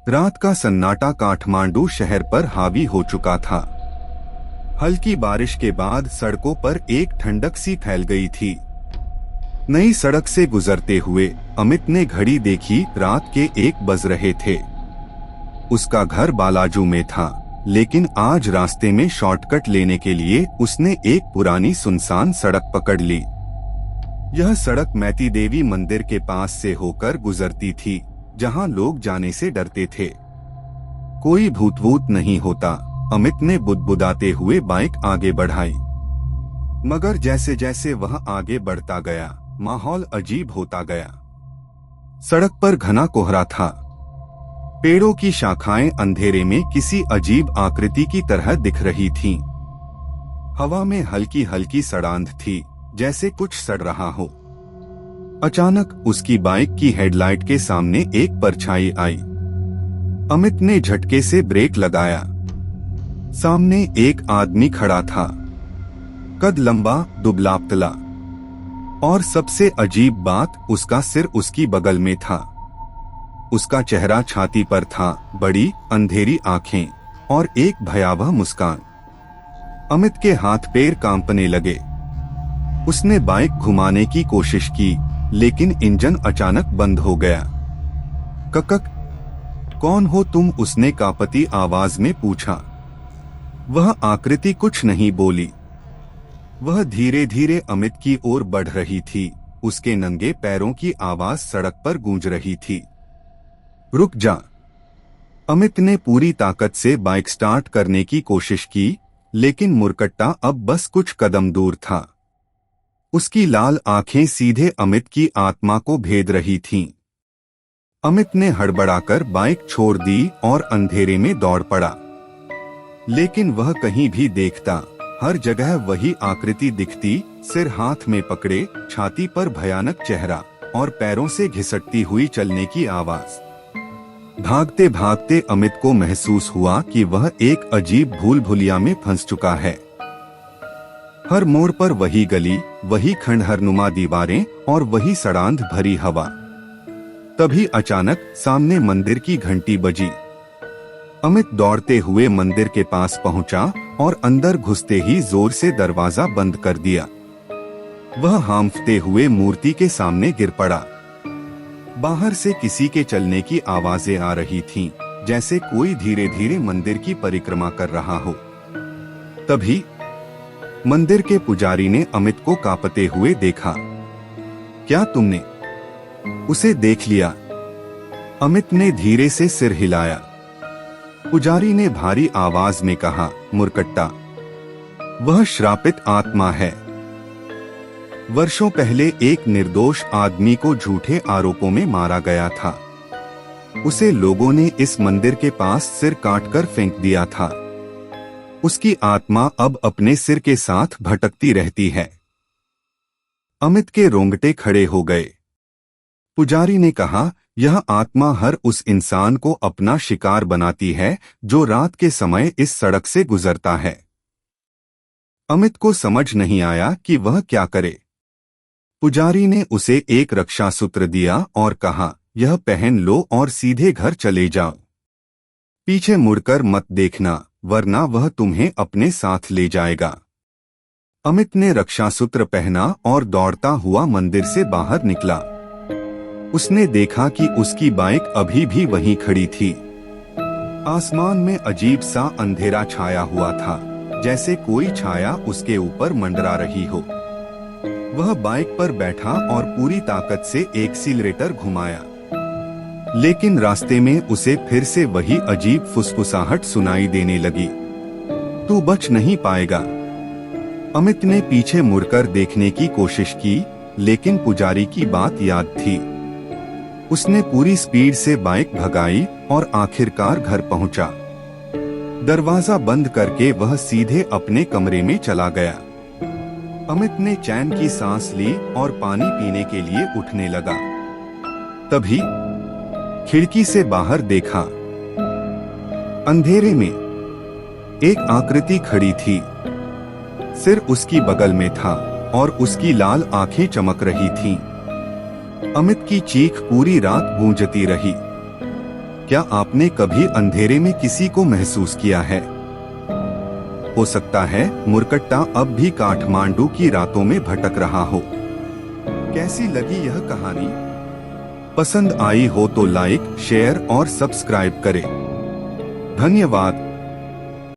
रात का सन्नाटा काठमांडू शहर पर हावी हो चुका था। हल्की बारिश के बाद सड़कों पर एक ठंडक सी फैल गई थी। नई सड़क से गुजरते हुए अमित ने घड़ी देखी, रात के 1 बज रहे थे। उसका घर बालाजू में था, लेकिन आज रास्ते में शॉर्टकट लेने के लिए उसने एक पुरानी सुनसान सड़क पकड़ ली। यह सड़क मैती देवी मंदिर के पास से होकर गुजरती थी, जहां लोग जाने से डरते थे। कोई भूत नहीं होता, अमित ने बुदबुदाते हुए बाइक आगे बढ़ाई। मगर जैसे जैसे वह आगे बढ़ता गया, माहौल अजीब होता गया। सड़क पर घना कोहरा था। पेड़ों की शाखाएं अंधेरे में किसी अजीब आकृति की तरह दिख रही थीं। हवा में हल्की हल्की सड़ांध थी, जैसे कुछ सड़ रहा हो। अचानक उसकी बाइक की हेडलाइट के सामने एक परछाई आई। अमित ने झटके से ब्रेक लगाया। सामने एक आदमी खड़ा था, कद लंबा, दुबला पतला, और सबसे अजीब बात, उसका सिर उसकी बगल में था। उसका चेहरा छाती पर था, बड़ी अंधेरी आंखें और एक भयावह मुस्कान। अमित के हाथ पैर कांपने लगे। उसने बाइक घुमाने की कोशिश की, लेकिन इंजन अचानक बंद हो गया। ककक, कौन हो तुम? उसने कांपती आवाज में पूछा। वह आकृति कुछ नहीं बोली। वह धीरे धीरे अमित की ओर बढ़ रही थी। उसके नंगे पैरों की आवाज सड़क पर गूंज रही थी। रुक जा। अमित ने पूरी ताकत से बाइक स्टार्ट करने की कोशिश की, लेकिन मुरकट्टा अब बस कुछ कदम दूर था। उसकी लाल आंखें सीधे अमित की आत्मा को भेद रही थीं। अमित ने हड़बड़ाकर बाइक छोड़ दी और अंधेरे में दौड़ पड़ा। लेकिन वह कहीं भी देखता, हर जगह वही आकृति दिखती, सिर हाथ में पकड़े, छाती पर भयानक चेहरा और पैरों से घिसटती हुई चलने की आवाज। भागते भागते अमित को महसूस हुआ कि वह एक अजीब भूल भुलिया में फंस चुका है। हर मोड़ पर वही गली, वही खंडहरनुमा दीवारें और वही सड़ांध भरी हवा। तभी अचानक सामने मंदिर की घंटी बजी। अमित दौड़ते हुए मंदिर के पास पहुंचा और अंदर घुसते ही जोर से दरवाजा बंद कर दिया। वह हांफते हुए मूर्ति के सामने गिर पड़ा। बाहर से किसी के चलने की आवाजें आ रही थीं, जैसे कोई धीरे धीरे मंदिर की परिक्रमा कर रहा हो। तभी मंदिर के पुजारी ने अमित को कांपते हुए देखा। क्या तुमने उसे देख लिया? अमित ने धीरे से सिर हिलाया। पुजारी ने भारी आवाज में कहा, मुरकट्टा, वह श्रापित आत्मा है। वर्षों पहले एक निर्दोष आदमी को झूठे आरोपों में मारा गया था। उसे लोगों ने इस मंदिर के पास सिर काटकर फेंक दिया था। उसकी आत्मा अब अपने सिर के साथ भटकती रहती है। अमित के रोंगटे खड़े हो गए। पुजारी ने कहा, यह आत्मा हर उस इंसान को अपना शिकार बनाती है जो रात के समय इस सड़क से गुजरता है। अमित को समझ नहीं आया कि वह क्या करे। पुजारी ने उसे एक रक्षा सूत्र दिया और कहा, यह पहन लो और सीधे घर चले जाओ। पीछे मुड़कर मत देखना, वरना वह तुम्हें अपने साथ ले जाएगा। अमित ने रक्षा सूत्र पहना और दौड़ता हुआ मंदिर से बाहर निकला। उसने देखा कि उसकी बाइक अभी भी वहीं खड़ी थी। आसमान में अजीब सा अंधेरा छाया हुआ था, जैसे कोई छाया उसके ऊपर मंडरा रही हो। वह बाइक पर बैठा और पूरी ताकत से एक्सीलरेटर घुमाया, लेकिन रास्ते में उसे फिर से वही अजीब फुसफुसाहट सुनाई देने लगी। तू बच नहीं पाएगा। अमित ने पीछे मुड़कर देखने की कोशिश की, लेकिन पुजारी की बात याद थी। उसने पूरी स्पीड से बाइक भगाई और आखिरकार घर पहुंचा। दरवाजा बंद करके वह सीधे अपने कमरे में चला गया। अमित ने चैन की सांस ली और पानी पीने के लिए उठने लगा। तभी खिड़की से बाहर देखा। अंधेरे में एक आकृति खड़ी थी। सिर उसकी बगल में था और उसकी लाल आंखें चमक रही थीं। अमित की चीख पूरी रात गूंजती रही। क्या आपने कभी अंधेरे में किसी को महसूस किया है? हो सकता है मुरकट्टा अब भी काठमांडू की रातों में भटक रहा हो। कैसी लगी यह कहानी? पसंद आई हो तो लाइक, शेयर और सब्सक्राइब करें। धन्यवाद।